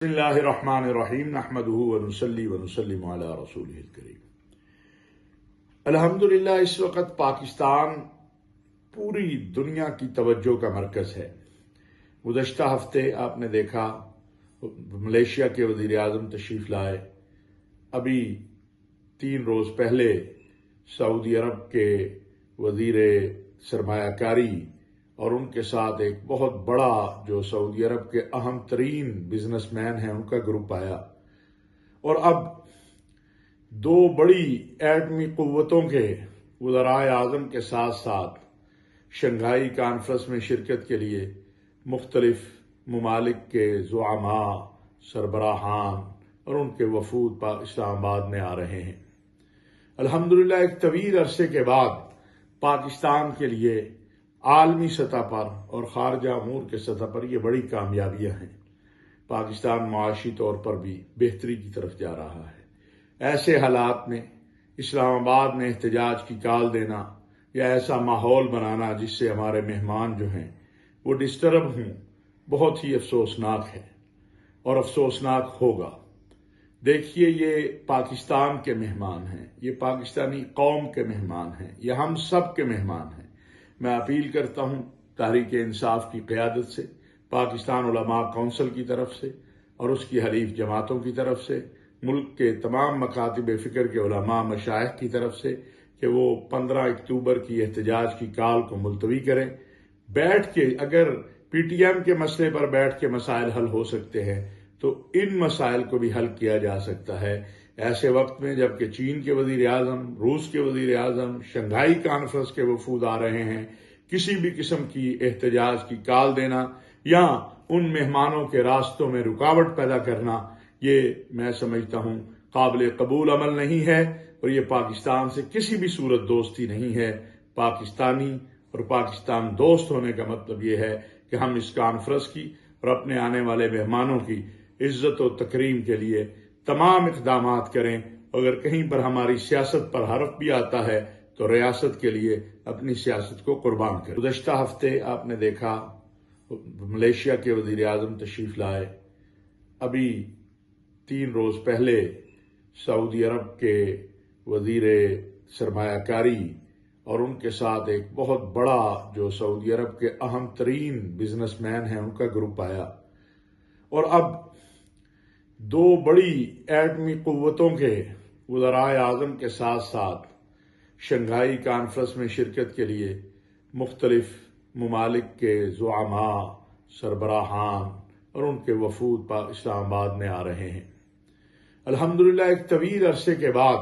بسم اللہ الرحمن الرحیم نحمدہ ونصلی ونسلم علی رسولہ الکریم۔ الحمدللہ اس وقت پاکستان پوری دنیا کی توجہ کا مرکز ہے۔ گزشتہ ہفتے آپ نے دیکھا ملیشیا کے وزیر اعظم تشریف لائے، ابھی 3 روز پہلے سعودی عرب کے وزیر سرمایہ کاری اور ان کے ساتھ ایک بہت بڑا جو سعودی عرب کے اہم ترین بزنس مین ہیں ان کا گروپ آیا، اور اب 2 بڑی ایٹمی قوتوں کے وزرائے اعظم کے ساتھ ساتھ شنگھائی کانفرنس میں شرکت کے لیے مختلف ممالک کے زعماء، سربراہان اور ان کے وفود اسلام آباد میں آ رہے ہیں۔ الحمدللہ ایک طویل عرصے کے بعد پاکستان کے لیے عالمی سطح پر اور خارجہ امور کے سطح پر یہ بڑی کامیابیاں ہیں۔ پاکستان معاشی طور پر بھی بہتری کی طرف جا رہا ہے۔ ایسے حالات میں اسلام آباد میں احتجاج کی کال دینا یا ایسا ماحول بنانا جس سے ہمارے مہمان جو ہیں وہ ڈسٹرب ہوں، بہت ہی افسوسناک ہے اور افسوسناک ہوگا۔ دیکھیے، یہ پاکستان کے مہمان ہیں، یہ پاکستانی قوم کے مہمان ہیں، یہ ہم سب کے مہمان ہیں۔ میں اپیل کرتا ہوں تحریک انصاف کی قیادت سے، پاکستان علماء کونسل کی طرف سے اور اس کی حلیف جماعتوں کی طرف سے، ملک کے تمام مکاتب فکر کے علماء مشائخ کی طرف سے کہ وہ 15 اکتوبر کی احتجاج کی کال کو ملتوی کریں۔ بیٹھ کے، اگر پی ٹی ایم کے مسئلے پر بیٹھ کے مسائل حل ہو سکتے ہیں تو ان مسائل کو بھی حل کیا جا سکتا ہے۔ ایسے وقت میں جبکہ چین کے وزیر اعظم، روس کے وزیر اعظم، شنگھائی کانفرنس کے وفود آ رہے ہیں، کسی بھی قسم کی احتجاج کی کال دینا یا ان مہمانوں کے راستوں میں رکاوٹ پیدا کرنا، یہ میں سمجھتا ہوں قابل قبول عمل نہیں ہے، اور یہ پاکستان سے کسی بھی صورت دوستی نہیں ہے۔ پاکستانی اور پاکستان دوست ہونے کا مطلب یہ ہے کہ ہم اس کانفرنس کی اور اپنے آنے والے مہمانوں کی عزت و تکریم کے لیے تمام اقدامات کریں۔ اگر کہیں پر ہماری سیاست پر حرف بھی آتا ہے تو ریاست کے لیے اپنی سیاست کو قربان کریں۔ گزشتہ ہفتے آپ نے دیکھا ملیشیا کے وزیر اعظم تشریف لائے، ابھی 3 روز پہلے سعودی عرب کے وزیر سرمایہ کاری اور ان کے ساتھ ایک بہت بڑا جو سعودی عرب کے اہم ترین بزنس مین ہیں ان کا گروپ آیا، اور اب 2 بڑی ایٹمی قوتوں کے وزرائے اعظم کے ساتھ ساتھ شنگھائی کانفرنس میں شرکت کے لیے مختلف ممالک کے زعماء، سربراہان اور ان کے وفود اسلام آباد میں آ رہے ہیں۔ الحمدللہ ایک طویل عرصے کے بعد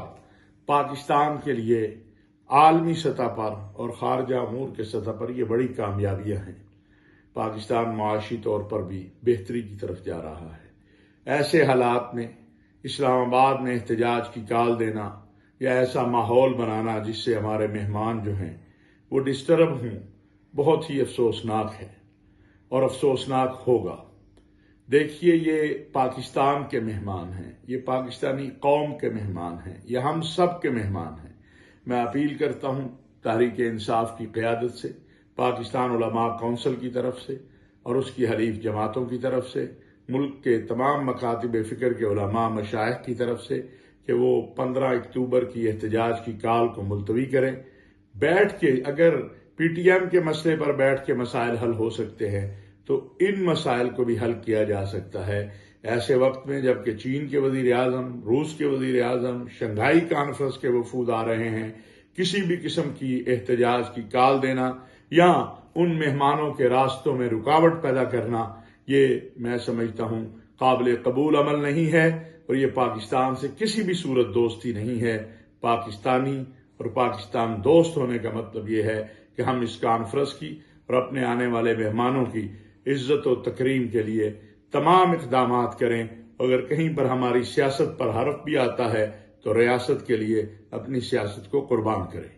پاکستان کے لیے عالمی سطح پر اور خارجہ امور کے سطح پر یہ بڑی کامیابیاں ہیں۔ پاکستان معاشی طور پر بھی بہتری کی طرف جا رہا ہے۔ ایسے حالات میں اسلام آباد میں احتجاج کی کال دینا یا ایسا ماحول بنانا جس سے ہمارے مہمان جو ہیں وہ ڈسٹرب ہوں، بہت ہی افسوسناک ہے اور افسوسناک ہوگا۔ دیکھیے، یہ پاکستان کے مہمان ہیں، یہ پاکستانی قوم کے مہمان ہیں، یہ ہم سب کے مہمان ہیں۔ میں اپیل کرتا ہوں تحریک انصاف کی قیادت سے، پاکستان علماء کونسل کی طرف سے اور اس کی حلیف جماعتوں کی طرف سے، ملک کے تمام مکاتب فکر کے علماء مشائخ کی طرف سے کہ وہ 15 اکتوبر کی احتجاج کی کال کو ملتوی کریں۔ بیٹھ کے، اگر پی ٹی ایم کے مسئلے پر بیٹھ کے مسائل حل ہو سکتے ہیں تو ان مسائل کو بھی حل کیا جا سکتا ہے۔ ایسے وقت میں جبکہ چین کے وزیر اعظم، روس کے وزیر اعظم، شنگھائی کانفرنس کے وفود آ رہے ہیں، کسی بھی قسم کی احتجاج کی کال دینا یا ان مہمانوں کے راستوں میں رکاوٹ پیدا کرنا، یہ میں سمجھتا ہوں قابل قبول عمل نہیں ہے، اور یہ پاکستان سے کسی بھی صورت دوستی نہیں ہے۔ پاکستانی اور پاکستان دوست ہونے کا مطلب یہ ہے کہ ہم اس کانفرنس کی اور اپنے آنے والے مہمانوں کی عزت و تکریم کے لیے تمام اقدامات کریں۔ اگر کہیں پر ہماری سیاست پر حرف بھی آتا ہے تو ریاست کے لیے اپنی سیاست کو قربان کریں۔